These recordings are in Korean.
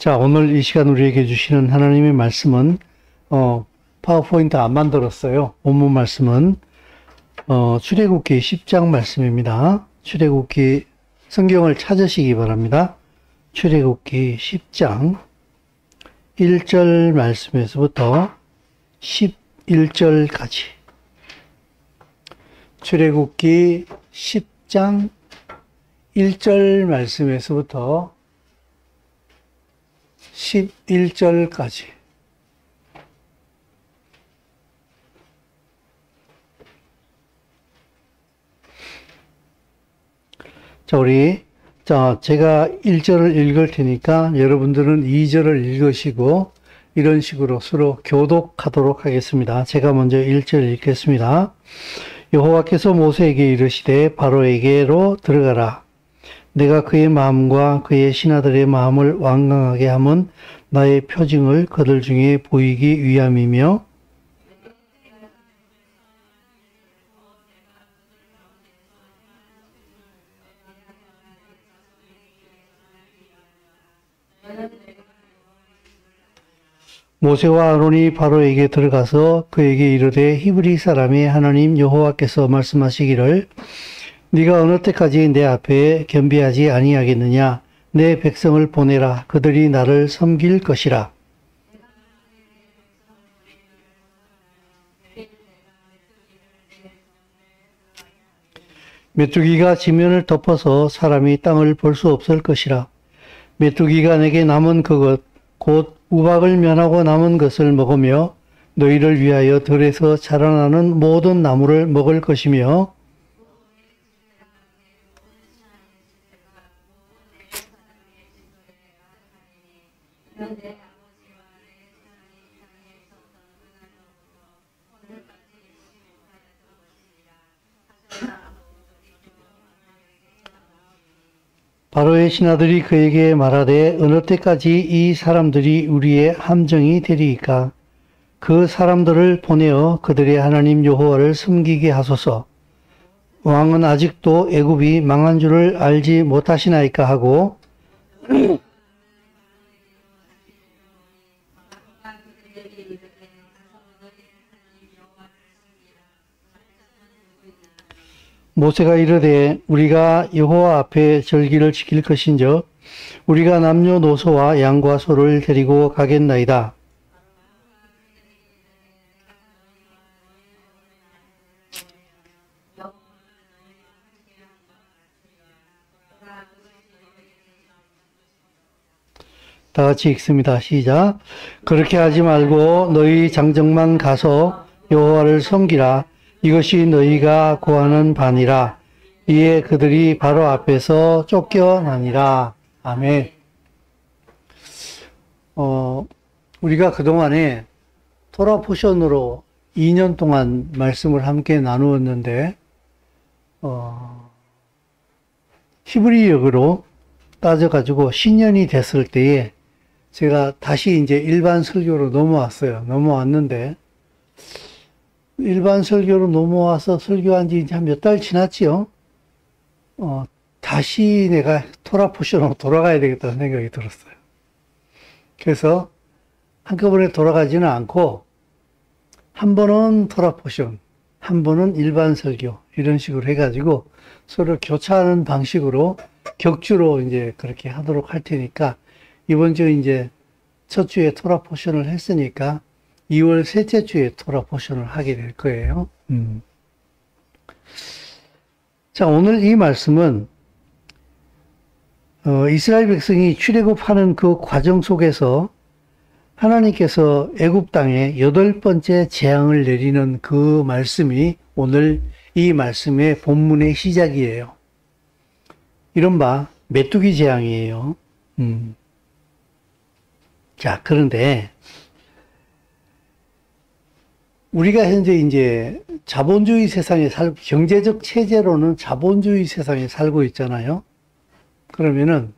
자, 오늘 이 시간 우리에게 주시는 하나님의 말씀은, 파워포인트 안 만들었어요. 본문 말씀은, 출애굽기 10장 말씀입니다. 출애굽기 성경을 찾으시기 바랍니다. 출애굽기 10장 1절 말씀에서부터 11절까지. 출애굽기 10장 1절 말씀에서부터 11절까지. 제가 1절을 읽을 테니까 여러분들은 2절을 읽으시고 이런 식으로 서로 교독하도록 하겠습니다. 제가 먼저 1절 읽겠습니다. 여호와께서 모세에게 이르시되 바로에게로 들어가라. 내가 그의 마음과 그의 신하들의 마음을 완강하게 함은 나의 표징을 그들 중에 보이기 위함이며 모세와 아론이 바로에게 들어가서 그에게 이르되 히브리 사람의 하나님 여호와께서 말씀하시기를 네가 어느 때까지 내 앞에 겸비하지 아니하겠느냐? 내 백성을 보내라. 그들이 나를 섬길 것이라. 메뚜기가 지면을 덮어서 사람이 땅을 볼 수 없을 것이라. 메뚜기가 내게 남은 그것 곧 우박을 면하고 남은 것을 먹으며 너희를 위하여 들에서 자라나는 모든 나무를 먹을 것이며 바로의 신하들이 그에게 말하되 어느 때까지 이 사람들이 우리의 함정이 되리이까? 그 사람들을 보내어 그들의 하나님 여호와를 섬기게 하소서. 왕은 아직도 애굽이 망한 줄을 알지 못하시나이까 하고 모세가 이르되 우리가 여호와 앞에 절기를 지킬 것인즉 우리가 남녀노소와 양과 소를 데리고 가겠나이다. 다 같이 읽습니다. 시작. 그렇게 하지 말고 너희 장정만 가서 여호와를 섬기라. 이것이 너희가 구하는 바니라. 이에 그들이 바로 앞에서 쫓겨나니라. 아멘. 우리가 그동안에 토라 포션으로 2년 동안 말씀을 함께 나누었는데, 히브리역으로 따져가지고 신년이 됐을 때에 제가 다시 이제 일반 설교로 넘어왔는데, 일반 설교로 넘어와서 설교한 지 한 몇 달 지났지요. 다시 내가 토라 포션으로 돌아가야 되겠다는 생각이 들었어요. 그래서 한꺼번에 돌아가지는 않고 한 번은 토라 포션, 한 번은 일반 설교 이런 식으로 해가지고 서로 교차하는 방식으로 격주로 이제 그렇게 하도록 할 테니까 이번 주 이제 첫 주에 토라 포션을 했으니까 2월 셋째 주에 토라 포션을 하게 될 거예요. 자, 오늘 이 말씀은 이스라엘 백성이 출애굽하는 그 과정 속에서 하나님께서 애굽 땅에 8번째 재앙을 내리는 그 말씀이 오늘 이 말씀의 본문의 시작이에요. 이른바 메뚜기 재앙이에요. 자, 그런데 우리가 현재 이제 자본주의 세상에 경제적 체제로는 자본주의 세상에 살고 있잖아요. 그러면은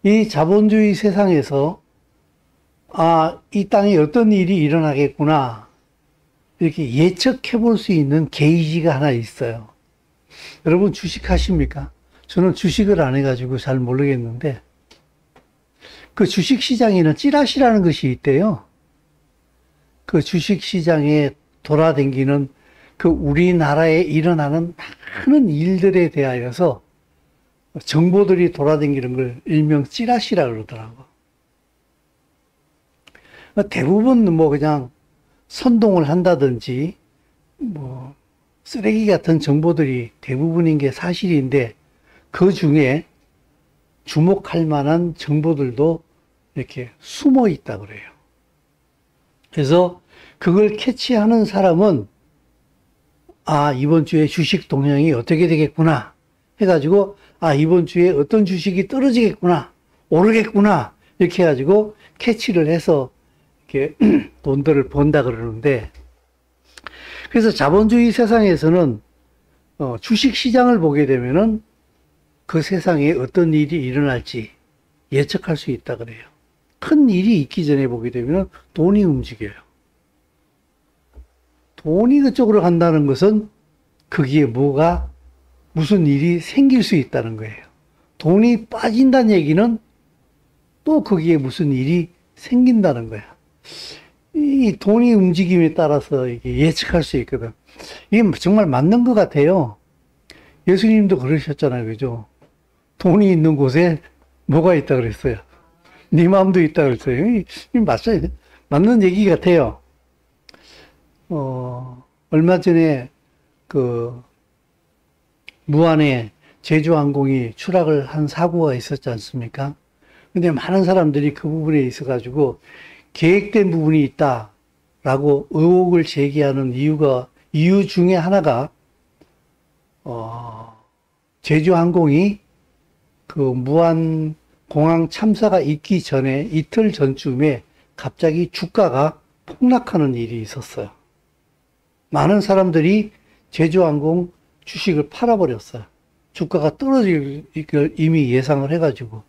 이 자본주의 세상에서 이 땅에 어떤 일이 일어나겠구나 이렇게 예측해 볼 수 있는 게이지가 하나 있어요. 여러분 주식 하십니까? 저는 주식을 안 해가지고 잘 모르겠는데 그 주식시장에는 찌라시라는 것이 있대요. 그 주식시장에 돌아다니는 그 우리나라에 일어나는 많은 일들에 대하여서 정보들이 돌아다니는 걸 일명 찌라시라 그러더라고. 대부분 뭐 그냥 선동을 한다든지 뭐 쓰레기 같은 정보들이 대부분인 게 사실인데 그 중에 주목할 만한 정보들도 이렇게 숨어 있다 그래요. 그래서 그걸 캐치하는 사람은 아, 이번 주에 주식 동향이 어떻게 되겠구나 해가지고 아, 이번 주에 어떤 주식이 떨어지겠구나, 오르겠구나 이렇게 해가지고 캐치를 해서 이렇게 돈들을 번다 그러는데, 그래서 자본주의 세상에서는 주식 시장을 보게 되면은 그 세상에 어떤 일이 일어날지 예측할 수 있다 그래요. 큰 일이 있기 전에 보게 되면 돈이 움직여요. 돈이 그쪽으로 간다는 것은 거기에 무슨 일이 생길 수 있다는 거예요. 돈이 빠진다는 얘기는 또 거기에 무슨 일이 생긴다는 거야. 이 돈이 움직임에 따라서 이게 예측할 수 있거든. 이게 정말 맞는 것 같아요. 예수님도 그러셨잖아요. 그죠? 돈이 있는 곳에 뭐가 있다 그랬어요? 네 마음도 있다 그랬어요. 이 맞는 얘기 같아요. 얼마 전에 그 무안에 제주항공이 추락을 한 사고가 있었지 않습니까? 근데 많은 사람들이 그 부분에 있어가지고 계획된 부분이 있다라고 의혹을 제기하는 이유 중에 하나가, 제주항공이 그 무안 공항 참사가 있기 전에 이틀 전쯤에 갑자기 주가가 폭락하는 일이 있었어요. 많은 사람들이 제주항공 주식을 팔아버렸어요. 주가가 떨어질 걸 이미 예상을 해가지고.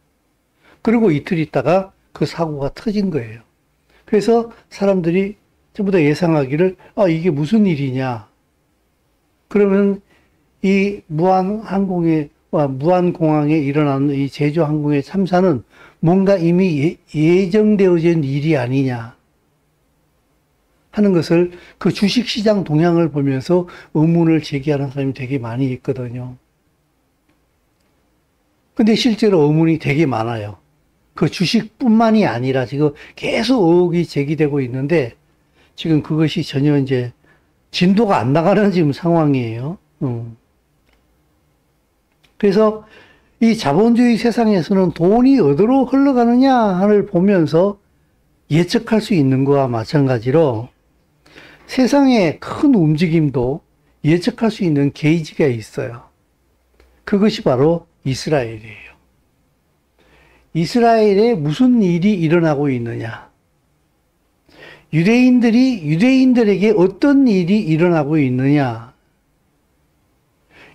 그리고 이틀 있다가 그 사고가 터진 거예요. 그래서 사람들이 전부 다 예상하기를, 이게 무슨 일이냐. 그러면 이 무안공항에 일어난 이 제주항공의 참사는 뭔가 이미 예정되어진 일이 아니냐 하는 것을 그 주식시장 동향을 보면서 의문을 제기하는 사람이 되게 많이 있거든요. 근데 실제로 의문이 되게 많아요. 그 주식뿐만이 아니라 지금 계속 의혹이 제기되고 있는데 지금 그것이 전혀 이제 진도가 안 나가는 지금 상황이에요. 그래서 이 자본주의 세상에서는 돈이 어디로 흘러가느냐를 보면서 예측할 수 있는 거와 마찬가지로 세상의 큰 움직임도 예측할 수 있는 게이지가 있어요. 그것이 바로 이스라엘이에요. 이스라엘에 무슨 일이 일어나고 있느냐? 유대인들에게 어떤 일이 일어나고 있느냐?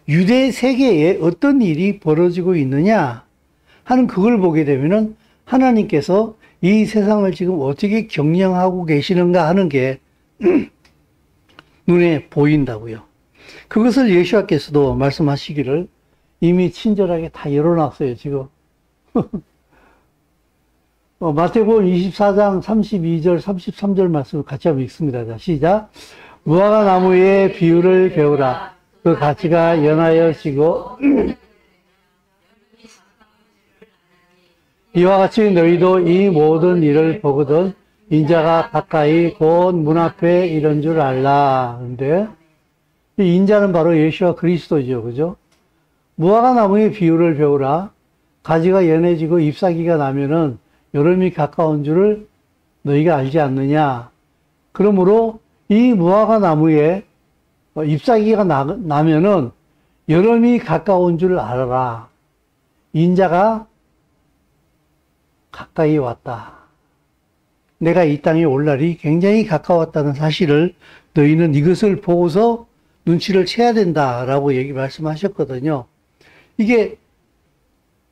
유대 세계에 어떤 일이 벌어지고 있느냐? 하는 그걸 보게 되면은 하나님께서 이 세상을 지금 어떻게 경영하고 계시는가 하는 게 눈에 보인다고요. 그것을 예수님께서도 말씀하시기를 이미 친절하게 다 열어놨어요, 지금. 마태복음 24장 32절, 33절 말씀을 같이 한번 읽습니다. 자, 시작. 무화과 나무의 비유를 배우라. 그 가지가 연하여 지고 이와 같이 너희도 이 모든 일을 보거든 인자가 가까이 곧 문 앞에 이런 줄 알라. 그런데 이 인자는 바로 예수와 그리스도죠. 그죠? 무화과 나무의 비유를 배우라. 가지가 연해지고 잎사귀가 나면은 여름이 가까운 줄을 너희가 알지 않느냐. 그러므로 이 무화과 나무에 잎사귀가 나면은 여름이 가까운 줄 알아라. 인자가 가까이 왔다. 내가 이 땅에 올 날이 굉장히 가까웠다는 사실을 너희는 이것을 보고서 눈치를 채야 된다라고 말씀하셨거든요. 이게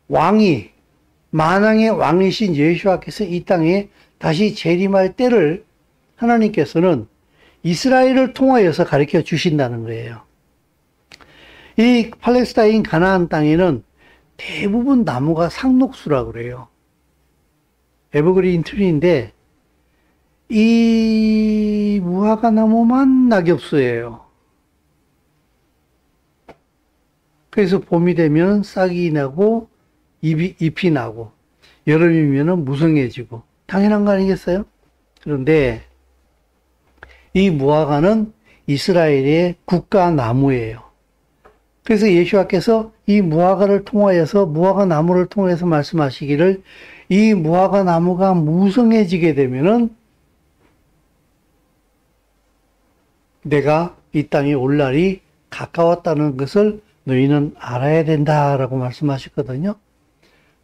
만왕의 왕이신 여호와께서 이 땅에 다시 재림할 때를 하나님께서는 이스라엘을 통하여서 가르쳐 주신다는 거예요. 이 팔레스타인 가나안 땅에는 대부분 나무가 상록수라고 그래요. 에버그린 트리인데 이 무화과 나무만 낙엽수예요. 그래서 봄이 되면 싹이 나고 잎이 나고 여름이면 무성해지고 당연한 거 아니겠어요? 그런데 이 무화과는 이스라엘의 국가 나무예요. 그래서 예수와께서 이 무화과를 통하여서 무화과 나무를 통해서 말씀하시기를 이 무화과 나무가 무성해지게 되면은 내가 이 땅에 올 날이 가까웠다는 것을 너희는 알아야 된다라고 말씀하셨거든요.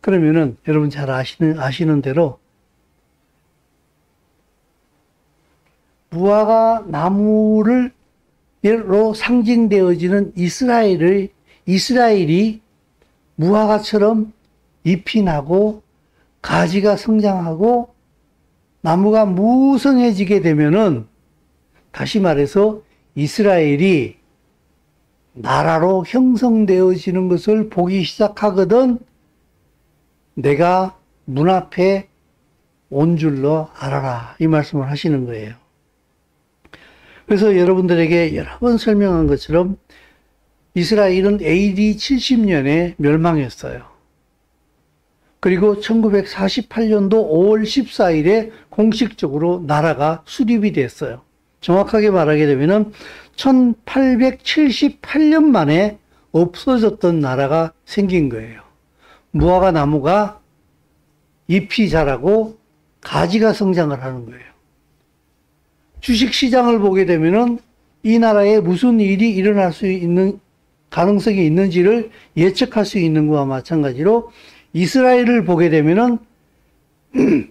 그러면은 여러분 잘 아시는 대로 무화과 나무로 상징되어지는 이스라엘이 무화과처럼 잎이 나고 가지가 성장하고 나무가 무성해지게 되면은 다시 말해서 이스라엘이 나라로 형성되어지는 것을 보기 시작하거든 내가 문 앞에 온 줄로 알아라 이 말씀을 하시는 거예요. 그래서 여러분들에게 여러 번 설명한 것처럼 이스라엘은 AD 70년에 멸망했어요. 그리고 1948년도 5월 14일에 공식적으로 나라가 수립이 됐어요. 정확하게 말하게 되면은 1878년 만에 없어졌던 나라가 생긴 거예요. 무화과 나무가 잎이 자라고 가지가 성장을 하는 거예요. 주식시장을 보게 되면은 이 나라에 무슨 일이 일어날 수 있는 가능성이 있는지를 예측할 수 있는 것과 마찬가지로 이스라엘을 보게 되면은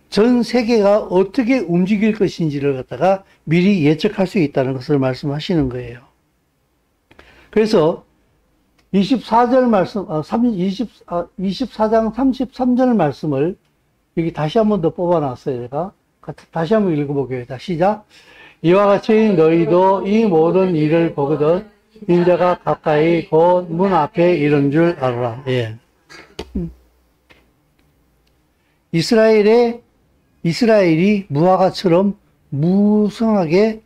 전 세계가 어떻게 움직일 것인지를 갖다가 미리 예측할 수 있다는 것을 말씀하시는 거예요. 그래서 24절 말씀, 24장 33절 말씀을 여기 다시 한 번 더 뽑아놨어요. 제가 다시 한번 읽어보겠습니다. 시작. 이와 같이 너희도 이 모든 일을 보거든 인자가 가까이 곧 문 앞에 이른 줄 알아라. 예. 이스라엘이 무화과처럼 무성하게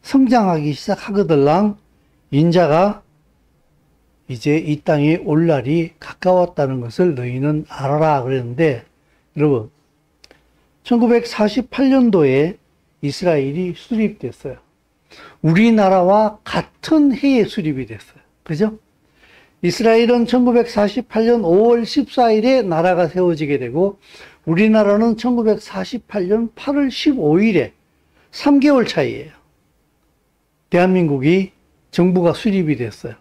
성장하기 시작하거들랑 인자가 이제 이 땅에 올 날이 가까웠다는 것을 너희는 알아라 그랬는데 여러분 1948년도에 이스라엘이 수립됐어요. 우리나라와 같은 해에 수립이 됐어요. 그죠? 이스라엘은 1948년 5월 14일에 나라가 세워지게 되고 우리나라는 1948년 8월 15일에 3개월 차이예요. 대한민국이 정부가 수립이 됐어요.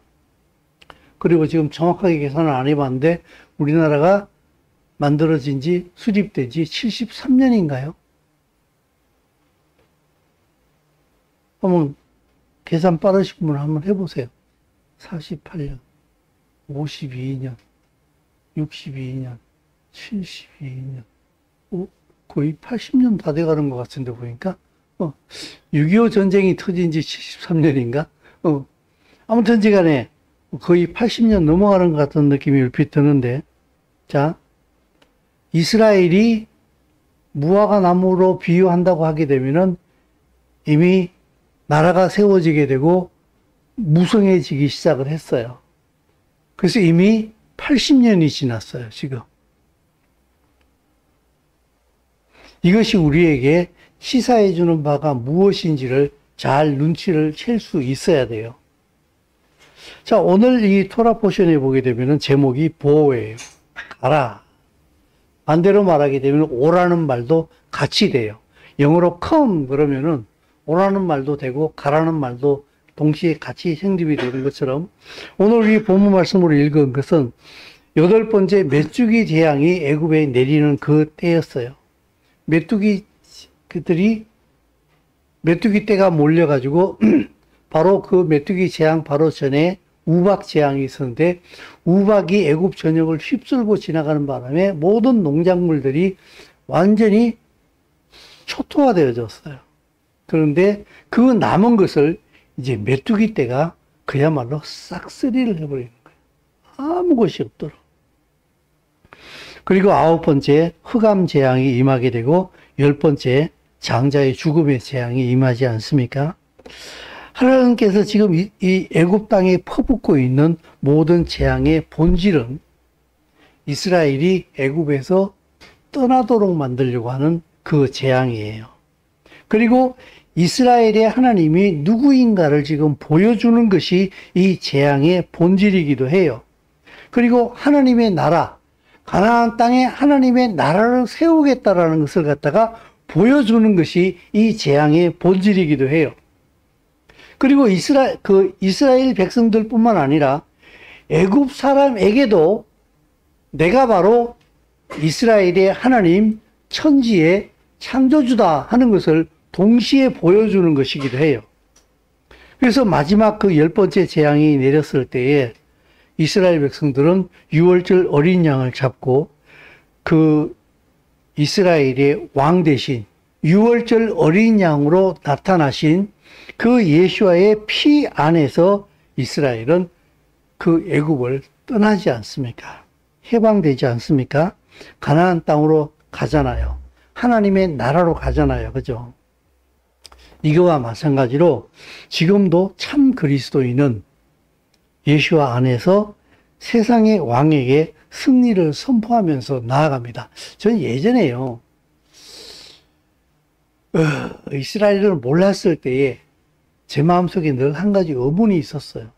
그리고 지금 정확하게 계산을 안 해봤는데 우리나라가 만들어진 지 수립된 지 73년인가요? 한번 계산 빠르신 분 한번 해보세요. 48년, 52년, 62년, 72년, 거의 80년 다 돼가는 것 같은데 보니까 6.25 전쟁이 터진 지 73년인가? 아무튼 간에 거의 80년 넘어가는 것 같은 느낌이 얼핏 드는데 자, 이스라엘이 무화과 나무로 비유한다고 하게 되면은 이미 나라가 세워지게 되고 무성해지기 시작을 했어요. 그래서 이미 80년이 지났어요, 지금. 이것이 우리에게 시사해 주는 바가 무엇인지를 잘 눈치를 챌 수 있어야 돼요. 자, 오늘 이 토라 포션에 보게 되면은 제목이 보호예요. 가라. 반대로 말하게 되면 오라는 말도 같이 돼요. 영어로 come 그러면은 오라는 말도 되고 가라는 말도 동시에 같이 생립이 되는 것처럼 오늘 이 본문 말씀으로 읽은 것은 8번째 메뚜기 재앙이 애굽에 내리는 그 때였어요. 메뚜기 떼가 몰려가지고 바로 그 메뚜기 재앙 바로 전에 우박 재앙이 있었는데 우박이 애굽 전역을 휩쓸고 지나가는 바람에 모든 농작물들이 완전히 초토화되어졌어요. 그런데 그 남은 것을 이제 메뚜기 떼가 그야말로 싹쓸이를 해버리는 거예요. 아무 것이 없도록. 그리고 9번째 흑암 재앙이 임하게 되고 10번째 장자의 죽음의 재앙이 임하지 않습니까? 하나님께서 지금 이 애굽 땅에 퍼붓고 있는 모든 재앙의 본질은 이스라엘이 애굽에서 떠나도록 만들려고 하는 그 재앙이에요. 그리고 이스라엘의 하나님이 누구인가를 지금 보여주는 것이 이 재앙의 본질이기도 해요. 그리고 하나님의 나라, 가나안 땅에 하나님의 나라를 세우겠다라는 것을 갖다가 보여주는 것이 이 재앙의 본질이기도 해요. 그리고 이스라엘 백성들뿐만 아니라 애굽 사람에게도 내가 바로 이스라엘의 하나님, 천지의 창조주다 하는 것을 동시에 보여주는 것이기도 해요. 그래서 마지막 그 10번째 재앙이 내렸을 때에 이스라엘 백성들은 유월절 어린 양을 잡고 그 이스라엘의 왕 대신 유월절 어린 양으로 나타나신 그 예수와의 피 안에서 이스라엘은 그 애굽을 떠나지 않습니까? 해방되지 않습니까? 가나안 땅으로 가잖아요. 하나님의 나라로 가잖아요. 그죠? 이거와 마찬가지로 지금도 참 그리스도인은 예수와 안에서 세상의 왕에게 승리를 선포하면서 나아갑니다. 저는 예전에요, 이스라엘을 몰랐을 때에 제 마음속에 늘 한 가지 의문이 있었어요.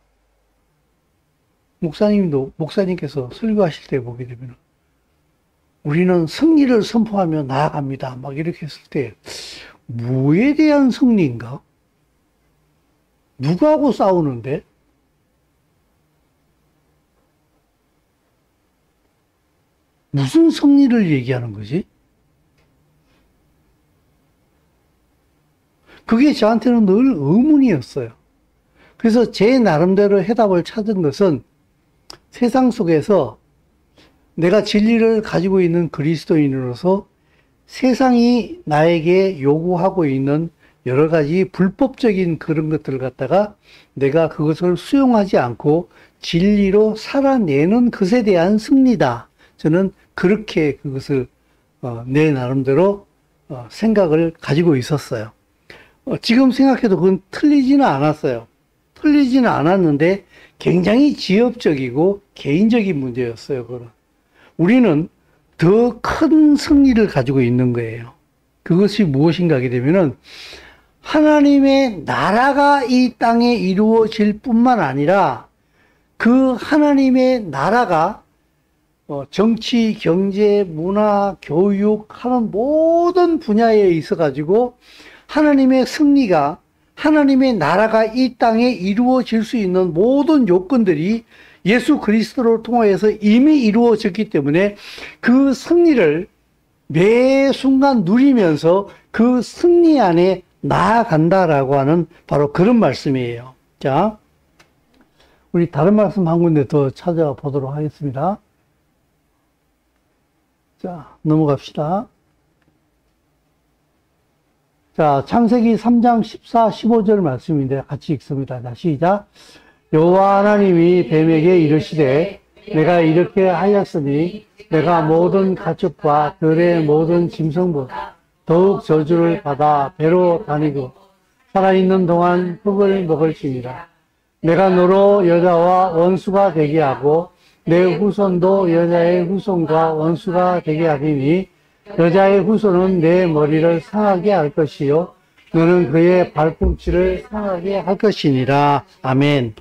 목사님께서 설교하실 때 보게 되면 우리는 승리를 선포하며 나아갑니다. 막 이렇게 했을 때 뭐에 대한 승리인가? 누구하고 싸우는데? 무슨 승리를 얘기하는 거지? 그게 저한테는 늘 의문이었어요. 그래서 제 나름대로 해답을 찾은 것은 세상 속에서 내가 진리를 가지고 있는 그리스도인으로서 세상이 나에게 요구하고 있는 여러 가지 불법적인 그런 것들을 갖다가 내가 그것을 수용하지 않고 진리로 살아내는 것에 대한 승리다. 저는 그렇게 그것을 내 나름대로 생각을 가지고 있었어요. 지금 생각해도 그건 틀리지는 않았어요. 틀리지는 않았는데 굉장히 지엽적이고 개인적인 문제였어요. 그건. 우리는 더 큰 승리를 가지고 있는 거예요. 그것이 무엇인가 하게 되면은 하나님의 나라가 이 땅에 이루어질 뿐만 아니라 그 하나님의 나라가 정치, 경제, 문화, 교육 하는 모든 분야에 있어 가지고 하나님의 승리가, 하나님의 나라가 이 땅에 이루어질 수 있는 모든 요건들이 예수 그리스도를 통하여서 이미 이루어졌기 때문에 그 승리를 매 순간 누리면서 그 승리 안에 나아간다라고 하는 바로 그런 말씀이에요. 자, 우리 다른 말씀 한 군데 더 찾아보도록 하겠습니다. 자, 넘어갑시다. 자, 창세기 3장 14, 15절 말씀인데 같이 읽습니다. 자, 시작. 여호와 하나님이 뱀에게 이르시되 내가 이렇게 하였으니 내가 모든 가축과 들의 모든 짐승보다 더욱 저주를 받아 배로 다니고 살아있는 동안 흙을 먹을지니라. 내가 너로 여자와 원수가 되게 하고 내 후손도 여자의 후손과 원수가 되게 하리니 여자의 후손은 내 머리를 상하게 할 것이요 너는 그의 발꿈치를 상하게 할 것이니라. 아멘.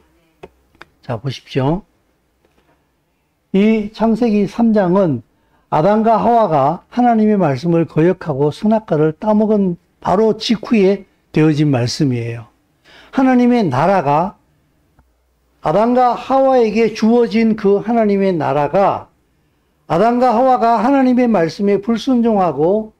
자, 보십시오. 이 창세기 3장은 아담과 하와가 하나님의 말씀을 거역하고 선악과를 따먹은 바로 직후에 되어진 말씀이에요. 하나님의 나라가 아담과 하와에게 주어진 그 하나님의 나라가 아담과 하와가 하나님의 말씀에 불순종하고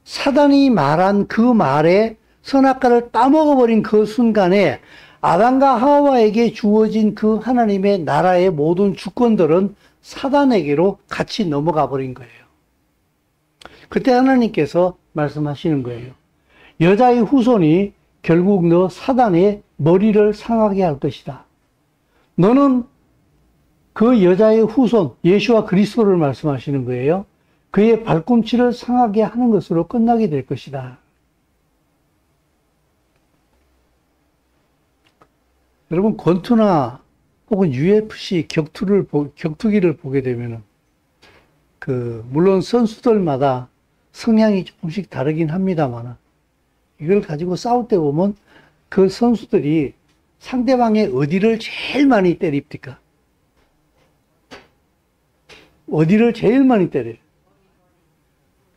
사단이 말한 그 말에 선악과를 따먹어버린 그 순간에 아담과 하와에게 주어진 그 하나님의 나라의 모든 주권들은 사단에게로 같이 넘어가 버린 거예요. 그때 하나님께서 말씀하시는 거예요. 여자의 후손이 결국 너 사단의 머리를 상하게 할 것이다. 너는 그 여자의 후손, 예수와 그리스도를 말씀하시는 거예요. 그의 발꿈치를 상하게 하는 것으로 끝나게 될 것이다. 여러분, 권투나 혹은 UFC 격투기를 보게 되면은, 물론 선수들마다 성향이 조금씩 다르긴 합니다만, 이걸 가지고 싸울 때 보면 그 선수들이 상대방의 어디를 제일 많이 때립니까? 어디를 제일 많이 때려요?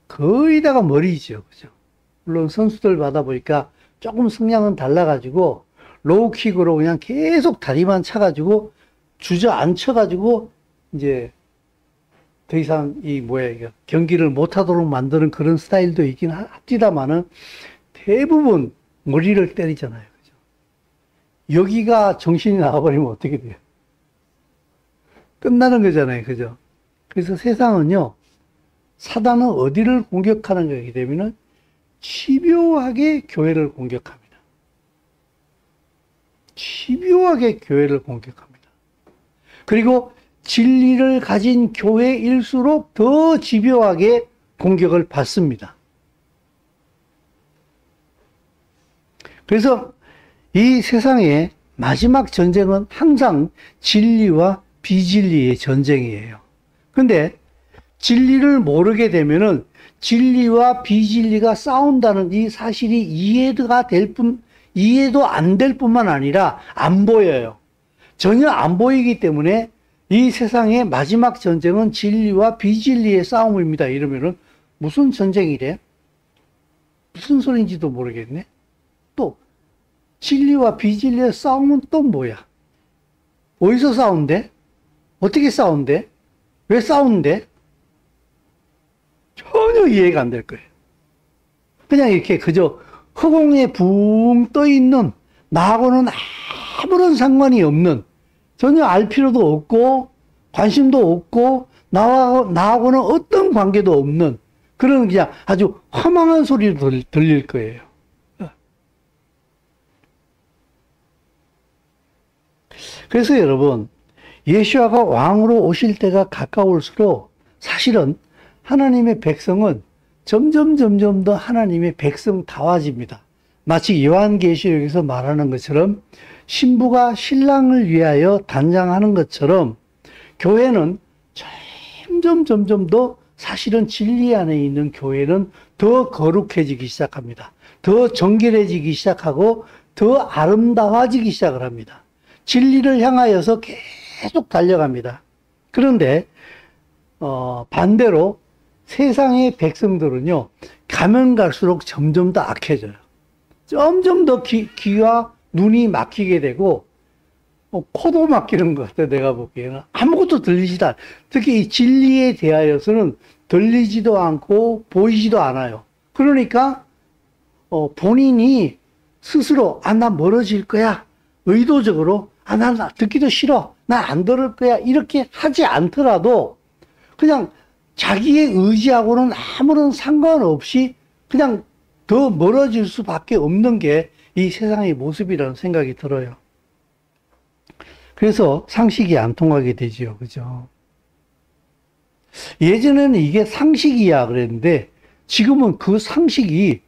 거의 다가 머리죠. 그죠? 물론 선수들마다 보니까 조금 성향은 달라가지고, 로우킥으로 그냥 계속 다리만 차가지고, 주저앉혀가지고, 이제, 더 이상 경기를 못하도록 만드는 그런 스타일도 있긴 합니다만은, 대부분 머리를 때리잖아요. 그죠? 여기가 정신이 나가버리면 어떻게 돼요? 끝나는 거잖아요. 그죠? 그래서 세상은요, 사단은 어디를 공격하는 거기 때문에 집요하게 교회를 공격합니다. 집요하게 교회를 공격합니다. 그리고 진리를 가진 교회일수록 더 집요하게 공격을 받습니다. 그래서 이 세상의 마지막 전쟁은 항상 진리와 비진리의 전쟁이에요. 근데 진리를 모르게 되면은 진리와 비진리가 싸운다는 이 사실이 이해도 안 될 뿐만 아니라 안 보여요. 전혀 안 보이기 때문에 이 세상의 마지막 전쟁은 진리와 비진리의 싸움입니다. 이러면은 무슨 전쟁이래? 무슨 소리인지도 모르겠네. 또 진리와 비진리의 싸움은 또 뭐야? 어디서 싸운대? 어떻게 싸운대? 왜 싸우는데? 전혀 이해가 안 될 거예요. 그냥 이렇게 그저 허공에 붕 떠 있는, 나하고는 아무런 상관이 없는, 전혀 알 필요도 없고 관심도 없고 나하고는 어떤 관계도 없는 그런 그냥 아주 허망한 소리로 들릴 거예요. 그래서 여러분, 예수아가 왕으로 오실 때가 가까울수록 사실은 하나님의 백성은 점점 더 하나님의 백성다워집니다. 마치 요한계시록에서 말하는 것처럼 신부가 신랑을 위하여 단장하는 것처럼 교회는 점점 더 사실은 진리 안에 있는 교회는 더 거룩해지기 시작합니다. 더 정결해지기 시작하고 더 아름다워지기 시작을 합니다. 진리를 향하여서 계속 달려갑니다. 그런데 반대로 세상의 백성들은요, 가면 갈수록 점점 더 악해져요. 점점 더 귀와 눈이 막히게 되고, 코도 막히는 것 같아요. 내가 보기에는 아무것도 들리지도 않아요. 특히 이 진리에 대하여서는 들리지도 않고 보이지도 않아요. 그러니까 본인이 스스로 나 멀어질 거야, 의도적으로 나 듣기도 싫어, 나 안 들을 거야, 이렇게 하지 않더라도 그냥 자기의 의지하고는 아무런 상관없이 그냥 더 멀어질 수밖에 없는 게 이 세상의 모습이라는 생각이 들어요. 그래서 상식이 안 통하게 되죠. 그죠? 예전에는 이게 상식이야 그랬는데 지금은 그 상식이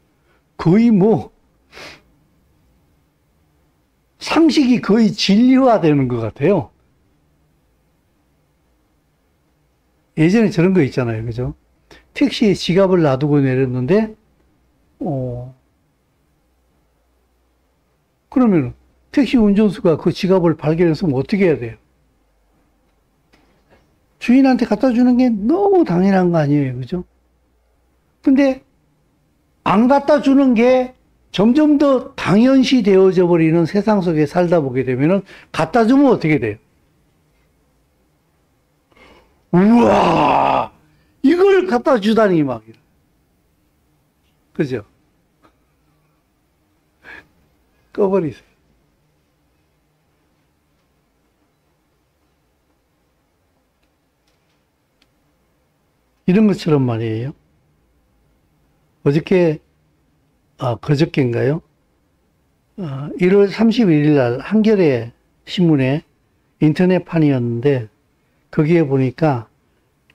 거의 상식이 거의 진리화 되는 것 같아요. 예전에 저런 거 있잖아요. 그죠? 택시에 지갑을 놔두고 내렸는데, 그러면 택시 운전수가 그 지갑을 발견했으면 어떻게 해야 돼요? 주인한테 갖다 주는 게 너무 당연한 거 아니에요. 그죠? 근데 안 갖다 주는 게 점점 더 당연시 되어져 버리는 세상 속에 살다 보게 되면은 갖다 주면 어떻게 돼요? 우와, 이걸 갖다 주다니 막. 그죠? 꺼버리세요. 이런 것처럼 말이에요. 그저께인가요? 1월 31일 날 한겨레 신문에 인터넷판이었는데, 거기에 보니까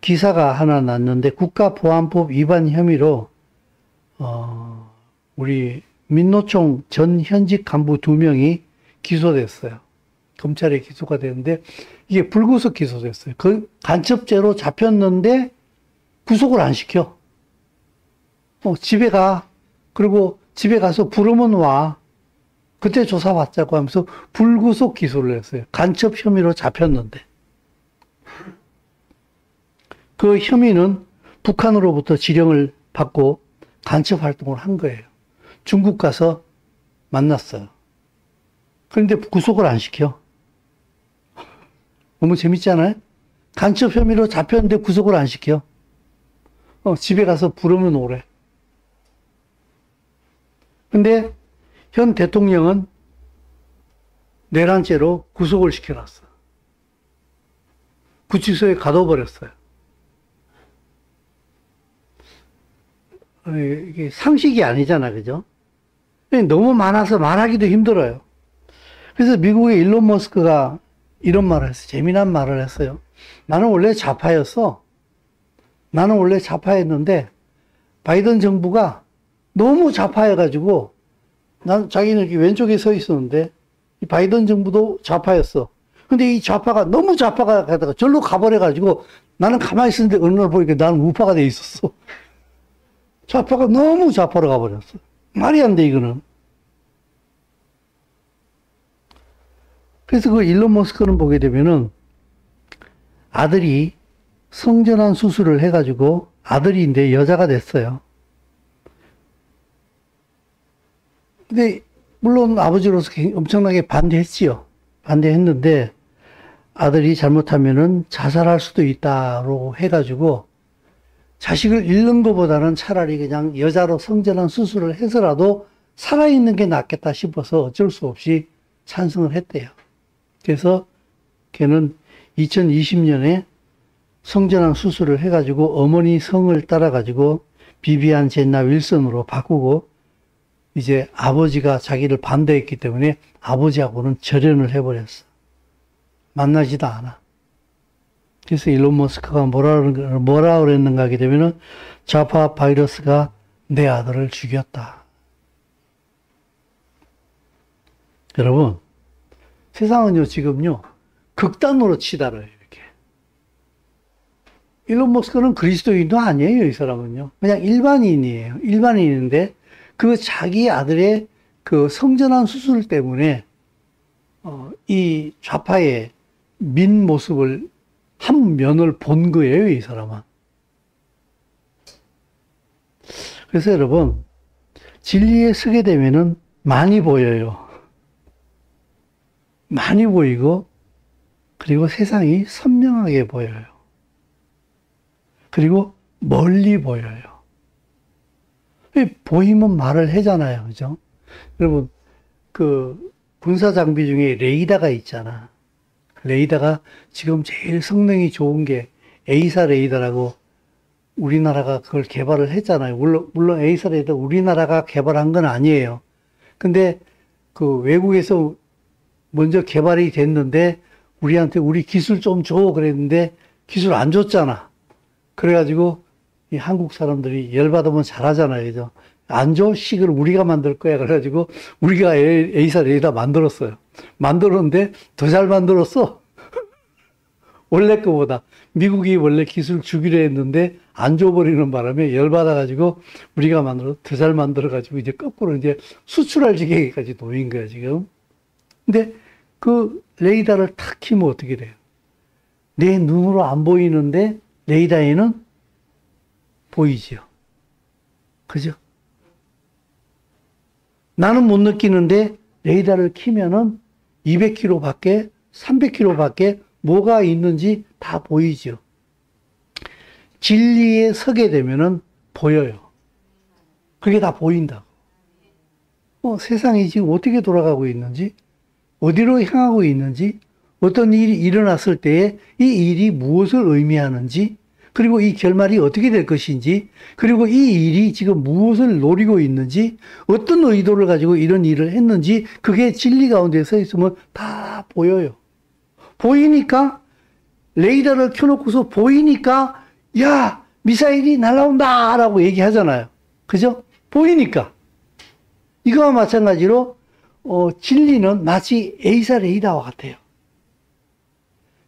기사가 하나 났는데 국가보안법 위반 혐의로 우리 민노총 전 현직 간부 2명이 기소됐어요. 검찰에 기소가 됐는데 이게 불구속 기소됐어요. 그 간첩죄로 잡혔는데 구속을 안 시켜. 집에 가. 그리고 집에 가서 부르면 와. 그때 조사받자고 하면서 불구속 기소를 했어요. 간첩 혐의로 잡혔는데. 그 혐의는 북한으로부터 지령을 받고 간첩 활동을 한 거예요. 중국 가서 만났어요. 그런데 구속을 안 시켜. 너무 재밌잖아요? 간첩 혐의로 잡혔는데 구속을 안 시켜. 집에 가서 부르면 오래. 근데 현 대통령은 내란죄로 구속을 시켜놨어. 구치소에 가둬버렸어요. 이게 상식이 아니잖아, 그죠? 너무 많아서 말하기도 힘들어요. 그래서 미국의 일론 머스크가 이런 말을 했어요. 재미난 말을 했어요. 나는 원래 좌파였어. 나는 원래 좌파였는데 바이든 정부가 너무 좌파여가지고 자기는 이렇게 왼쪽에 서 있었는데 이 바이든 정부도 좌파였어. 근데 이 좌파가 너무 좌파가 가다가 절로 가버려가지고 나는 가만히 있었는데 어느 날 보니까 나는 우파가 돼 있었어. 좌파가 너무 좌파로 가버렸어. 말이 안 돼, 이거는. 그래서 그 일론 머스크는 보게 되면은 아들이 성전환 수술을 해가지고 아들인데 여자가 됐어요. 근데 물론 아버지로서 엄청나게 반대했지요. 반대했는데 아들이 잘못하면은 자살할 수도 있다고 해가지고 자식을 잃는 것보다는 차라리 그냥 여자로 성전환 수술을 해서라도 살아있는 게 낫겠다 싶어서 어쩔 수 없이 찬성을 했대요. 그래서 걔는 2020년에 성전환 수술을 해가지고 어머니 성을 따라가지고 비비안 젠나 윌슨으로 바꾸고 이제 아버지가 자기를 반대했기 때문에 아버지하고는 절연을 해버렸어. 만나지도 않아. 그래서 일론 머스크가 뭐라 그랬는가 하게 되면은 좌파 바이러스가 내 아들을 죽였다. 여러분, 세상은요, 지금요, 극단으로 치달아요, 이렇게. 일론 머스크는 그리스도인도 아니에요, 이 사람은요. 그냥 일반인이에요. 일반인인데, 그 자기 아들의 그 성전환 수술 때문에, 이 좌파의 민 모습을 한 면을 본 거예요, 이 사람은. 그래서 여러분, 진리에 서게 되면은 많이 보여요. 많이 보이고, 그리고 세상이 선명하게 보여요. 그리고 멀리 보여요. 보이면 말을 하잖아요, 그죠? 여러분, 그 군사 장비 중에 레이더가 있잖아. 레이더가 지금 제일 성능이 좋은 게 에이사 레이더라고 우리나라가 그걸 개발을 했잖아요. 물론 에이사 레이더 우리나라가 개발한 건 아니에요. 근데 그 외국에서 먼저 개발이 됐는데 우리한테 우리 기술 좀 줘 그랬는데 기술 안 줬잖아. 그래가지고 이 한국 사람들이 열받으면 잘하잖아요. 그죠? 안 줘? 식을 우리가 만들 거야. 그래가지고 우리가 에이사 레이더 만들었어요. 만들었는데 더 잘 만들었어. 원래 거보다. 미국이 원래 기술 주기로 했는데 안 줘버리는 바람에 열받아가지고 우리가 더 잘 만들어가지고 이제 거꾸로 이제 수출할 지경까지 놓인 거야, 지금. 근데 그 레이더를 탁 키면 어떻게 돼요? 내 눈으로 안 보이는데 레이더에는 보이지요. 그죠? 나는 못 느끼는데 레이더를 키면은 200km 밖에 300km 밖에 뭐가 있는지 다 보이죠. 진리에 서게 되면은 보여요. 그게 다 보인다고. 세상이 지금 어떻게 돌아가고 있는지, 어디로 향하고 있는지, 어떤 일이 일어났을 때에 이 일이 무엇을 의미하는지, 그리고 이 결말이 어떻게 될 것인지, 그리고 이 일이 지금 무엇을 노리고 있는지, 어떤 의도를 가지고 이런 일을 했는지, 그게 진리 가운데 서 있으면 다 보여요. 보이니까, 레이더를 켜놓고서 보이니까 야, 미사일이 날아온다! 라고 얘기하잖아요. 그죠? 보이니까. 이거와 마찬가지로, 진리는 마치 에이사 레이더와 같아요.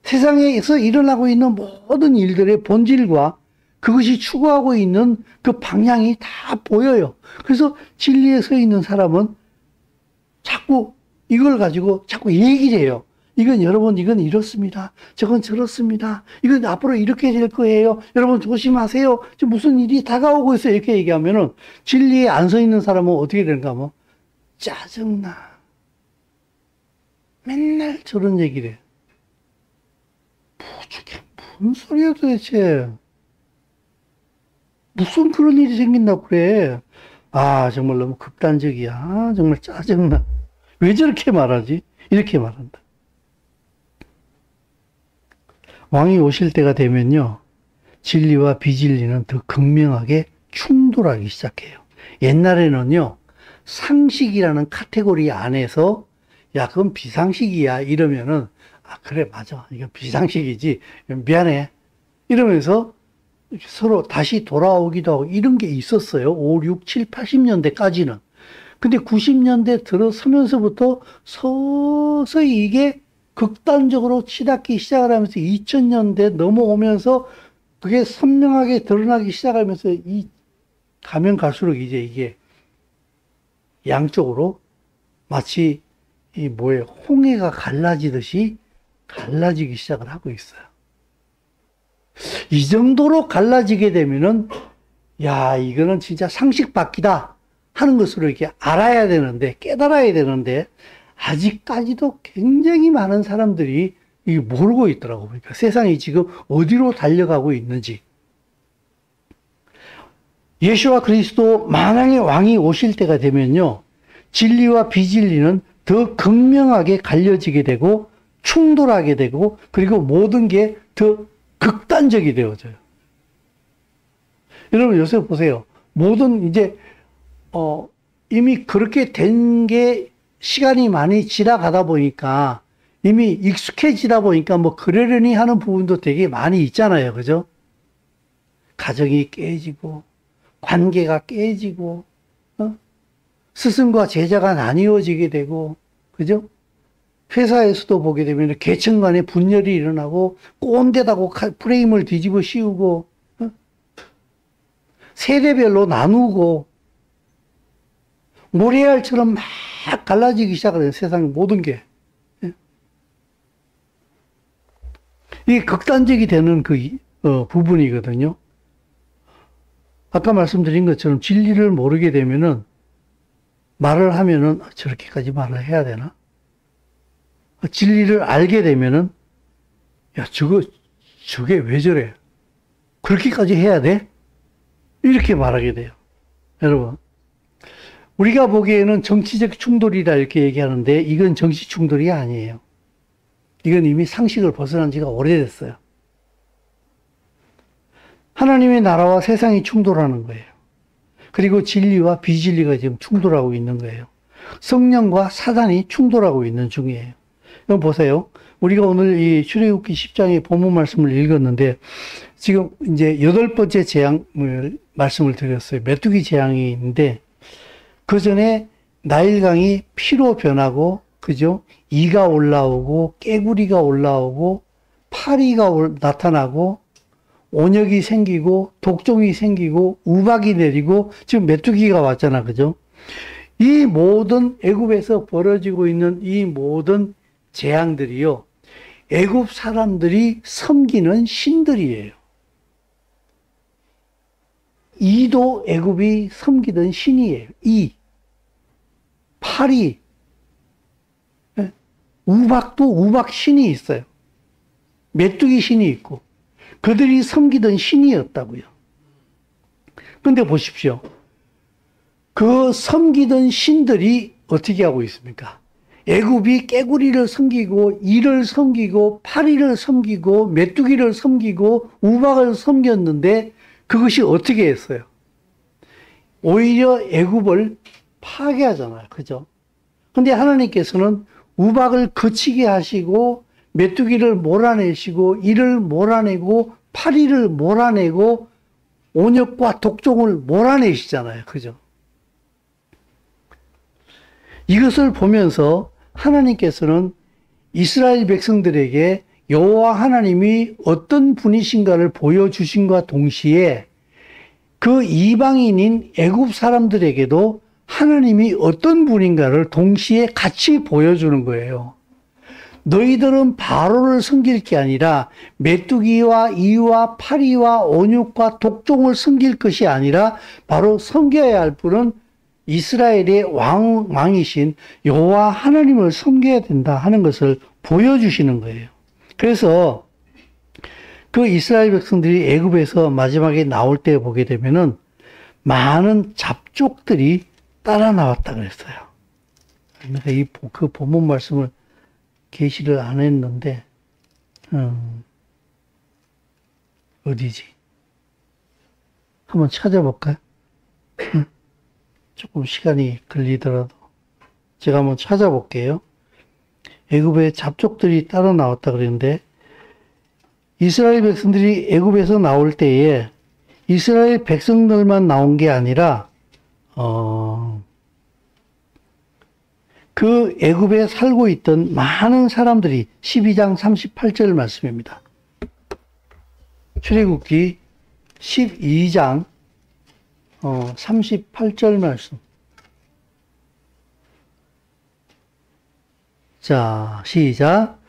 세상에서 일어나고 있는 모든 일들의 본질과 그것이 추구하고 있는 그 방향이 다 보여요. 그래서 진리에 서 있는 사람은 자꾸 이걸 가지고 자꾸 얘기를 해요. 이건 여러분, 이건 이렇습니다. 저건 저렇습니다. 이건 앞으로 이렇게 될 거예요. 여러분 조심하세요. 지금 무슨 일이 다가오고 있어요. 이렇게 얘기하면은 진리에 안 서 있는 사람은 어떻게 되는가 하면 짜증나. 맨날 저런 얘기를 해. 저게 무슨 소리야 도대체. 무슨 그런 일이 생긴다고 그래. 아, 정말 너무 극단적이야. 아, 정말 짜증나. 왜 저렇게 말하지? 이렇게 말한다. 왕이 오실 때가 되면요, 진리와 비진리는 더 극명하게 충돌하기 시작해요. 옛날에는요, 상식이라는 카테고리 안에서, 야, 그건 비상식이야. 이러면은, 아, 그래, 맞아. 이건 비상식이지. 미안해. 이러면서 서로 다시 돌아오기도 하고 이런 게 있었어요. 5, 6, 7, 80년대까지는. 근데 90년대 들어서면서부터 서서히 이게 극단적으로 치닫기 시작을 하면서 2000년대 넘어오면서 그게 선명하게 드러나기 시작하면서 이 가면 갈수록 이제 이게 양쪽으로 마치 이 뭐예요? 홍해가 갈라지듯이 갈라지기 시작을 하고 있어요. 이 정도로 갈라지게 되면은, 야, 이거는 진짜 상식 바뀌다 하는 것으로 이렇게 알아야 되는데, 깨달아야 되는데, 아직까지도 굉장히 많은 사람들이 이게 모르고 있더라고. 그러니까 세상이 지금 어디로 달려가고 있는지. 예수와 그리스도 만왕의 왕이 오실 때가 되면요, 진리와 비진리는 더 극명하게 갈려지게 되고, 충돌하게 되고, 그리고 모든 게 더 극단적이 되어져요. 여러분 요새 보세요. 모든 이제 이미 그렇게 된 게 시간이 많이 지나가다 보니까 이미 익숙해지다 보니까 뭐 그러려니 하는 부분도 되게 많이 있잖아요. 그죠? 가정이 깨지고 관계가 깨지고 스승과 제자가 나뉘어지게 되고 그죠? 회사에서도 보게 되면 계층 간에 분열이 일어나고 꼰대다고 프레임을 뒤집어 씌우고 세대별로 나누고 모래알처럼 막 갈라지기 시작해요. 세상 모든 게. 이게 극단적이 되는 그 부분이거든요. 아까 말씀드린 것처럼 진리를 모르게 되면은 말을 하면은 저렇게까지 말을 해야 되나? 진리를 알게 되면은, 야, 저게 왜 저래? 그렇게까지 해야 돼? 이렇게 말하게 돼요. 여러분. 우리가 보기에는 정치적 충돌이다 이렇게 얘기하는데, 이건 정치 충돌이 아니에요. 이건 이미 상식을 벗어난 지가 오래됐어요. 하나님의 나라와 세상이 충돌하는 거예요. 그리고 진리와 비진리가 지금 충돌하고 있는 거예요. 성령과 사단이 충돌하고 있는 중이에요. 그럼 보세요. 우리가 오늘 이 출애굽기 10장의 본문 말씀을 읽었는데 지금 이제 8번째 재앙을 말씀을 드렸어요. 메뚜기 재앙이 있는데 그 전에 나일강이 피로 변하고 그죠? 이가 올라오고 깨구리가 올라오고 파리가 나타나고 온역이 생기고 독종이 생기고 우박이 내리고 지금 메뚜기가 왔잖아. 그죠? 이 모든 애굽에서 벌어지고 있는 이 모든 재앙들이요. 애굽 사람들이 섬기는 신들이에요. 이도 애굽이 섬기던 신이에요. 이. 파리. 우박도 우박 신이 있어요. 메뚜기 신이 있고. 그들이 섬기던 신이었다고요. 근데 보십시오. 그 섬기던 신들이 어떻게 하고 있습니까? 애굽이 깨구리를 섬기고 이를 섬기고 파리를 섬기고 메뚜기를 섬기고 우박을 섬겼는데 그것이 어떻게 했어요? 오히려 애굽을 파괴하잖아요. 그죠? 근데 하나님께서는 우박을 그치게 하시고 메뚜기를 몰아내시고 이를 몰아내고 파리를 몰아내고 온역과 독종을 몰아내시잖아요. 그죠? 이것을 보면서 하나님께서는 이스라엘 백성들에게 여호와 하나님이 어떤 분이신가를 보여주신과 동시에 그 이방인인 애굽 사람들에게도 하나님이 어떤 분인가를 동시에 같이 보여주는 거예요. 너희들은 바로를 섬길 게 아니라 메뚜기와 이와 파리와 온육과 독종을 섬길 것이 아니라 바로 섬겨야 할 분은 이스라엘의 왕이신 여호와 하나님을 섬겨야 된다 하는 것을 보여주시는 거예요. 그래서 그 이스라엘 백성들이 애굽에서 마지막에 나올 때 보게 되면은 많은 잡족들이 따라 나왔다 그랬어요. 내가 그 본문 말씀을 계시를 안 했는데, 어디지? 한번 찾아볼까요? 조금 시간이 걸리더라도 제가 한번 찾아볼게요. 애굽에 잡족들이 따라 나왔다 그랬는데, 이스라엘 백성들이 애굽에서 나올 때에 이스라엘 백성들만 나온 게 아니라 그 애굽에 살고 있던 많은 사람들이 12장 38절 말씀입니다. 출애굽기 12장 38절 말씀. 자, 시작.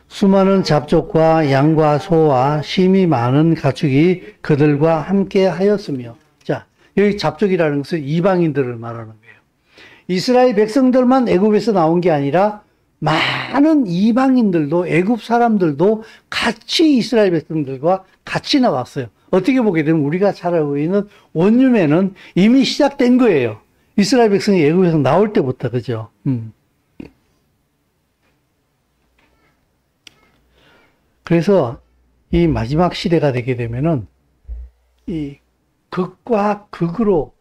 수많은 잡족과 양과 소와 심이 많은 가축이 그들과 함께 하였으며. 자, 여기 잡족이라는 것은 이방인들을 말하는 거예요. 이스라엘 백성들만 애굽에서 나온 게 아니라 많은 이방인들도 애굽 사람들도 같이 이스라엘 백성들과 같이 나왔어요. 어떻게 보게 되면 우리가 잘 알고 있는 원유매는 이미 시작된 거예요. 이스라엘 백성이 애굽에서 나올 때부터. 그죠? 그래서 이 마지막 시대가 되게 되면은 이 극과 극으로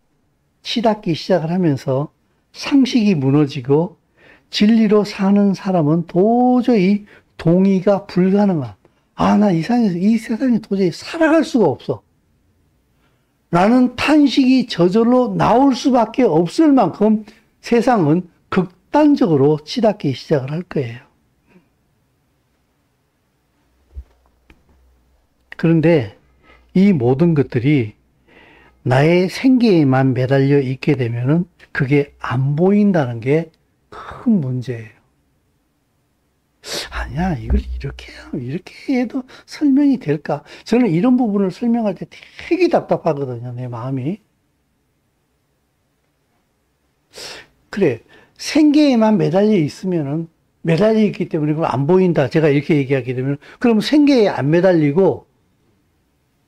치닫기 시작을 하면서 상식이 무너지고 진리로 사는 사람은 도저히 동의가 불가능한, 나 이 세상에 도저히 살아갈 수가 없어 라는 탄식이 저절로 나올 수밖에 없을 만큼 세상은 극단적으로 치닫기 시작을 할 거예요. 그런데 이 모든 것들이 나의 생계에만 매달려 있게 되면은 그게 안 보인다는 게 큰 문제예요. 아니야, 이걸 이렇게 해도 설명이 될까? 저는 이런 부분을 설명할 때 되게 답답하거든요, 내 마음이. 그래, 생계에만 매달려 있으면은, 매달려 있기 때문에 그걸 안 보인다. 제가 이렇게 얘기하게 되면, 그럼 생계에 안 매달리고,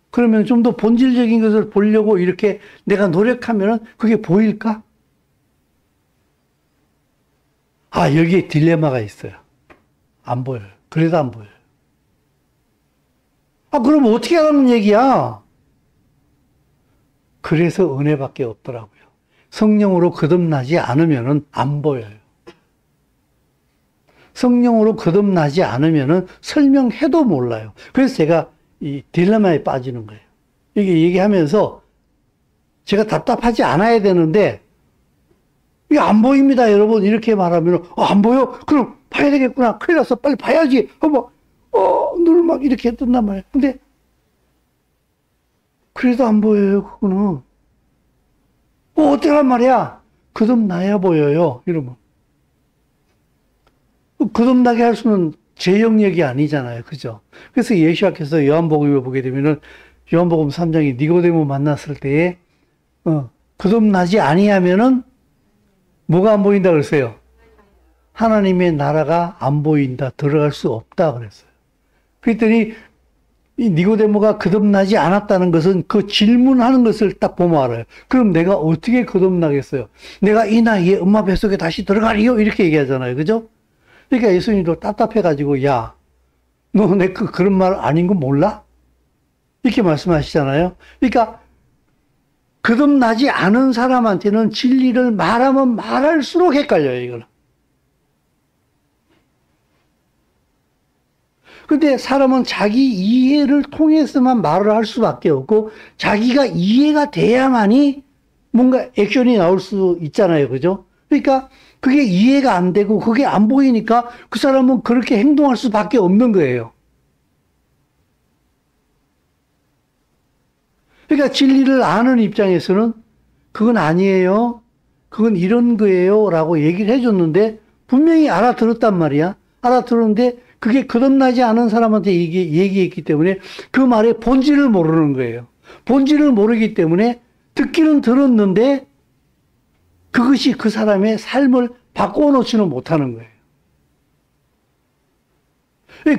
그러면 좀 더 본질적인 것을 보려고 이렇게 내가 노력하면은 그게 보일까? 여기에 딜레마가 있어요. 안 보여요. 그래도 안 보여요. 그럼 어떻게 하라는 얘기야? 그래서 은혜밖에 없더라고요. 성령으로 거듭나지 않으면은 안 보여요. 성령으로 거듭나지 않으면은 설명해도 몰라요. 그래서 제가 이 딜레마에 빠지는 거예요. 이게 얘기하면서 제가 답답하지 않아야 되는데, 이게 안 보입니다, 여러분. 이렇게 말하면, 안 보여? 그럼 봐야 되겠구나. 큰일 났어. 빨리 봐야지. 눈을 막 이렇게 뜬단 말이에요. 근데, 그래도 안 보여요, 그거는. 어떡한 말이야? 거듭나야 보여요. 이러면. 거듭나게 할 수는 제 영역이 아니잖아요. 그죠? 그래서 예수께서 요한복음을 보게 되면은, 요한복음 3장에 니고데모 만났을 때에, 거듭나지 아니하면은, 뭐가 안 보인다 그랬어요? 하나님의 나라가 안 보인다. 들어갈 수 없다 그랬어요. 그랬더니 이 니고데모가 거듭나지 않았다는 것은 그 질문하는 것을 딱 보면 알아요. 그럼 내가 어떻게 거듭나겠어요? 내가 이 나이에 엄마 뱃속에 다시 들어가리요? 이렇게 얘기하잖아요. 그죠? 그러니까 예수님도 답답해가지고, 야, 너 내 그런 말 아닌 거 몰라? 이렇게 말씀하시잖아요. 그러니까 거듭나지 않은 사람한테는 진리를 말하면 말할수록 헷갈려요, 이거는. 근데 사람은 자기 이해를 통해서만 말을 할 수밖에 없고 자기가 이해가 돼야만이 뭔가 액션이 나올 수 있잖아요. 그죠? 그러니까 그게 이해가 안 되고 그게 안 보이니까 그 사람은 그렇게 행동할 수밖에 없는 거예요. 그러니까 진리를 아는 입장에서는 그건 아니에요. 그건 이런 거예요. 라고 얘기를 해줬는데 분명히 알아들었단 말이야. 알아들었는데 그게 거듭나지 않은 사람한테 얘기했기 때문에 그 말의 본질을 모르는 거예요. 본질을 모르기 때문에 듣기는 들었는데 그것이 그 사람의 삶을 바꿔놓지는 못하는 거예요.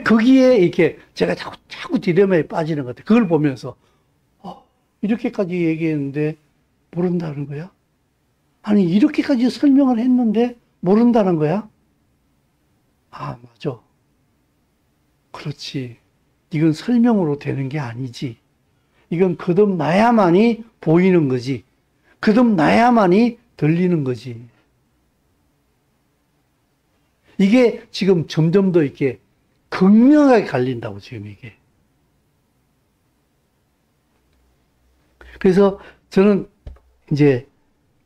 거기에 이렇게 제가 자꾸 디레마에 빠지는 것 같아요. 그걸 보면서 이렇게까지 얘기했는데 모른다는 거야? 아니 이렇게까지 설명을 했는데 모른다는 거야? 아 맞아. 그렇지. 이건 설명으로 되는 게 아니지. 이건 거듭나야만이 보이는 거지. 거듭나야만이 들리는 거지. 이게 지금 점점 더 이렇게 극명하게 갈린다고 지금 이게. 그래서 저는 이제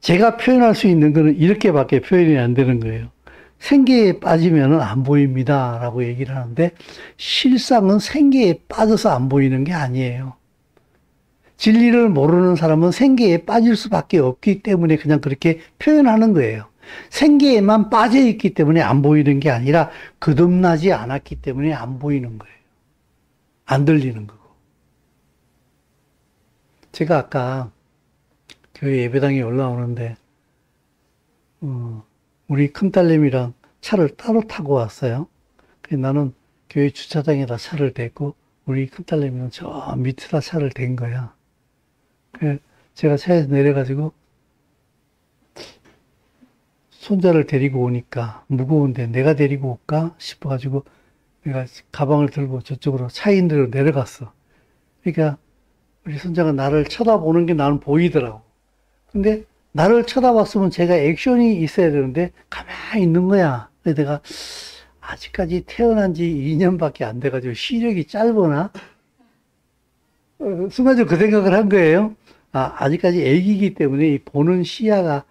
제가 표현할 수 있는 거는 이렇게밖에 표현이 안 되는 거예요. 생계에 빠지면 안 보입니다. 라고 얘기를 하는데 실상은 생계에 빠져서 안 보이는 게 아니에요. 진리를 모르는 사람은 생계에 빠질 수밖에 없기 때문에 그냥 그렇게 표현하는 거예요. 생계에만 빠져 있기 때문에 안 보이는 게 아니라 거듭나지 않았기 때문에 안 보이는 거예요. 안 들리는 거고. 제가 아까 교회 예배당에 올라오는데 우리 큰딸내미랑 차를 따로 타고 왔어요. 나는 교회 주차장에다 차를 댔고 우리 큰딸내미는 저 밑에다 차를 댄 거야. 제가 차에서 내려가지고 손자를 데리고 오니까 무거운데 내가 데리고 올까 싶어가지고 내가 가방을 들고 저쪽으로 차인대로 내려갔어. 그러니까 우리 손자가 나를 쳐다보는 게 나는 보이더라고. 근데 나를 쳐다봤으면 제가 액션이 있어야 되는데 가만히 있는 거야. 그래서 내가 아직까지 태어난 지 2년밖에 안 돼가지고 시력이 짧으나? 순간적으로 그 생각을 한 거예요. 아직까지 애기이기 때문에 보는 시야가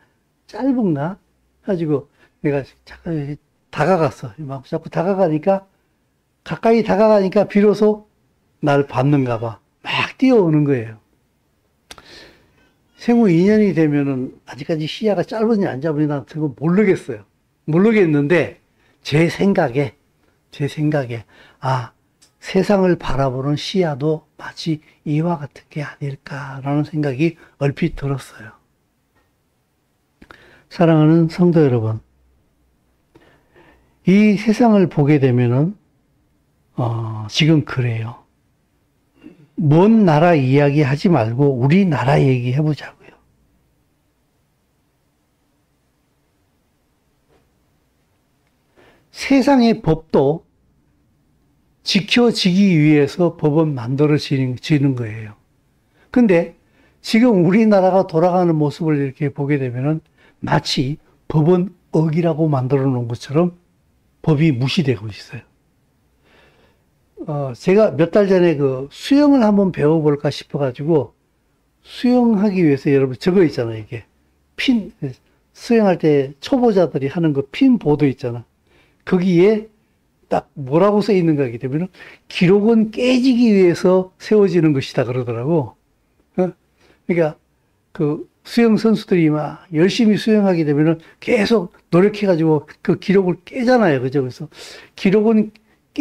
짧은가? 가지고 내가 자꾸 다가갔어. 막 자꾸 다가가니까, 가까이 다가가니까 비로소 날 봤는가 봐. 막 뛰어오는 거예요. 생후 2년이 되면은 아직까지 시야가 짧은지 안 짧은지 난 그거 모르겠어요. 모르겠는데 제 생각에 세상을 바라보는 시야도 마치 이와 같은 게 아닐까라는 생각이 얼핏 들었어요. 사랑하는 성도 여러분, 이 세상을 보게 되면은 지금 그래요. 먼 나라 이야기 하지 말고 우리나라 얘기 해보자고요. 세상의 법도 지켜지기 위해서 법은 만들어지는 거예요. 근데 지금 우리나라가 돌아가는 모습을 이렇게 보게 되면은 마치 법은 억이라고 만들어 놓은 것처럼 법이 무시되고 있어요. 제가 몇 달 전에 그 수영을 한번 배워볼까 싶어가지고 수영하기 위해서 여러분 저거 있잖아요. 이게 수영할 때 초보자들이 하는 그 핀 보드 있잖아. 거기에 딱 뭐라고 써 있는가 하기 때문에 기록은 깨지기 위해서 세워지는 것이다 그러더라고. 그러니까 그 수영 선수들이 막 열심히 수영하게 되면은 계속 노력해가지고 그 기록을 깨잖아요. 그죠? 그래서 기록은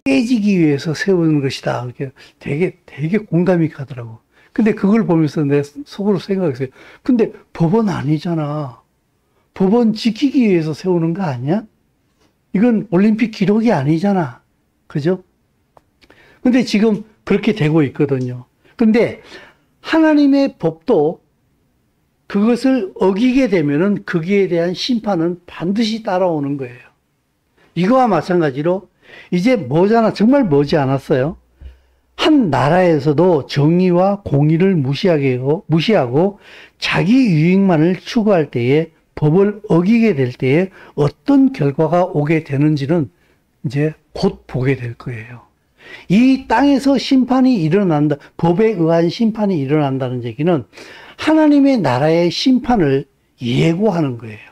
깨지기 위해서 세우는 것이다. 이렇게 되게 공감이 가더라고. 근데 그걸 보면서 내 속으로 생각했어요. 근데 법은 아니잖아. 법은 지키기 위해서 세우는 거 아니야? 이건 올림픽 기록이 아니잖아. 그죠? 근데 지금 그렇게 되고 있거든요. 근데 하나님의 법도 그것을 어기게 되면은 거기에 대한 심판은 반드시 따라오는 거예요. 이거와 마찬가지로 이제 정말 머지 않았어요. 한 나라에서도 정의와 공의를 무시하고 자기 유익만을 추구할 때에 법을 어기게 될 때에 어떤 결과가 오게 되는지는 이제 곧 보게 될 거예요. 이 땅에서 심판이 일어난다. 법에 의한 심판이 일어난다는 얘기는 하나님의 나라의 심판을 예고하는 거예요.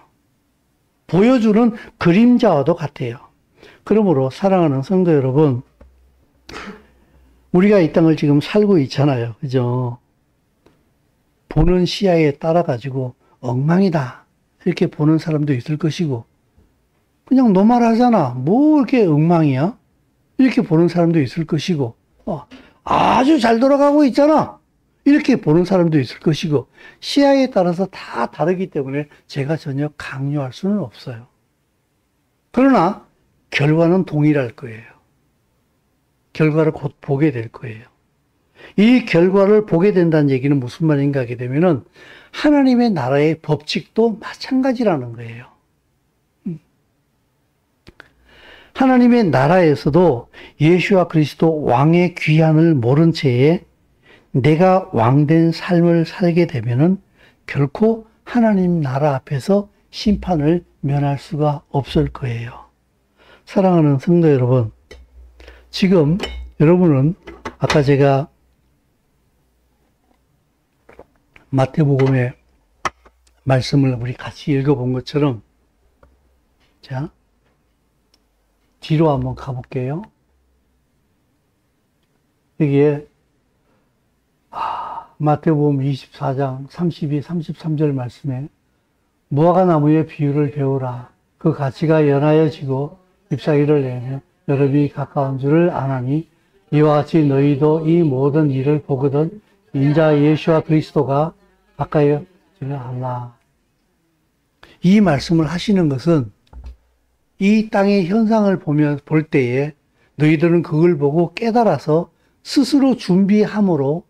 보여주는 그림자와도 같아요. 그러므로 사랑하는 성도 여러분, 우리가 이 땅을 지금 살고 있잖아요. 그죠? 보는 시야에 따라 가지고 엉망이다 이렇게 보는 사람도 있을 것이고, 그냥 노말하잖아, 뭐 이렇게 엉망이야 이렇게 보는 사람도 있을 것이고, 아주 잘 돌아가고 있잖아 이렇게 보는 사람도 있을 것이고, 시야에 따라서 다 다르기 때문에 제가 전혀 강요할 수는 없어요. 그러나 결과는 동일할 거예요. 결과를 곧 보게 될 거예요. 이 결과를 보게 된다는 얘기는 무슨 말인가 하게 되면은 하나님의 나라의 법칙도 마찬가지라는 거예요. 하나님의 나라에서도 예수와 그리스도 왕의 귀한을 모른 채에 내가 왕된 삶을 살게 되면은 결코 하나님 나라 앞에서 심판을 면할 수가 없을 거예요. 사랑하는 성도 여러분, 지금 여러분은 아까 제가 마태복음의 말씀을 우리 같이 읽어본 것처럼, 자, 뒤로 한번 가볼게요. 여기에 마태복음 24장 32, 33절 말씀에 무화과나무의 비유를 배우라. 그 가치가 연하여지고 잎사귀를 내며 여름이 가까운 줄을 아나니 이와 같이 너희도 이 모든 일을 보거든 인자 예수와 그리스도가 가까이 하라. 이 말씀을 하시는 것은 이 땅의 현상을 볼 때에 너희들은 그걸 보고 깨달아서 스스로 준비함으로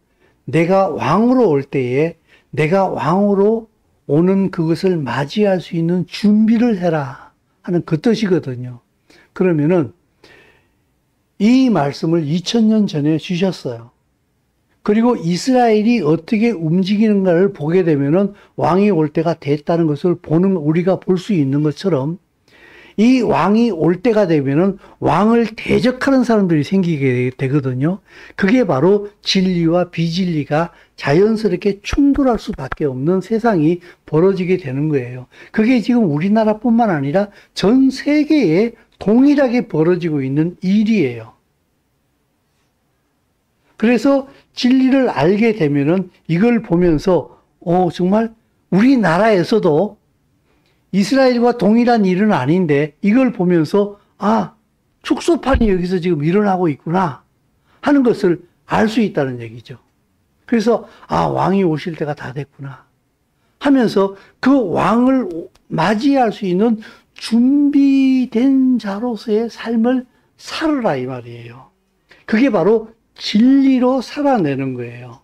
내가 왕으로 올 때에 내가 왕으로 오는 그것을 맞이할 수 있는 준비를 해라 하는 그 뜻이거든요. 그러면은 이 말씀을 2000년 전에 주셨어요. 그리고 이스라엘이 어떻게 움직이는가를 보게 되면은 왕이 올 때가 됐다는 것을 우리가 볼 수 있는 것처럼, 이 왕이 올 때가 되면은 왕을 대적하는 사람들이 생기게 되거든요. 그게 바로 진리와 비진리가 자연스럽게 충돌할 수밖에 없는 세상이 벌어지게 되는 거예요. 그게 지금 우리나라뿐만 아니라 전 세계에 동일하게 벌어지고 있는 일이에요. 그래서 진리를 알게 되면은 이걸 보면서 정말 우리나라에서도 이스라엘과 동일한 일은 아닌데 이걸 보면서 축소판이 여기서 지금 일어나고 있구나 하는 것을 알 수 있다는 얘기죠. 그래서 왕이 오실 때가 다 됐구나 하면서 그 왕을 맞이할 수 있는 준비된 자로서의 삶을 살아라 이 말이에요. 그게 바로 진리로 살아내는 거예요.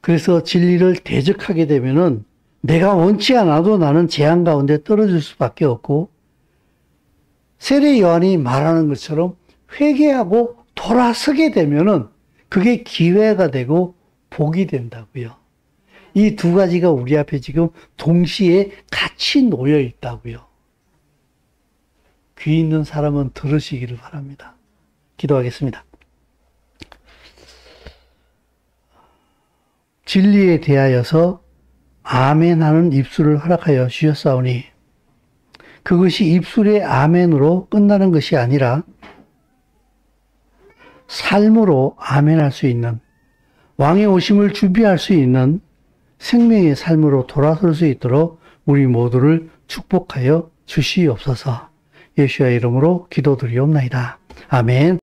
그래서 진리를 대적하게 되면은 내가 원치 않아도 나는 재앙 가운데 떨어질 수밖에 없고, 세례 요한이 말하는 것처럼 회개하고 돌아서게 되면은 그게 기회가 되고 복이 된다고요. 이 두 가지가 우리 앞에 지금 동시에 같이 놓여 있다고요. 귀 있는 사람은 들으시기를 바랍니다. 기도하겠습니다. 진리에 대하여서 아멘하는 입술을 허락하여 주셨사오니 그것이 입술의 아멘으로 끝나는 것이 아니라 삶으로 아멘할 수 있는, 왕의 오심을 준비할 수 있는 생명의 삶으로 돌아설 수 있도록 우리 모두를 축복하여 주시옵소서. 예수의 이름으로 기도드리옵나이다. 아멘.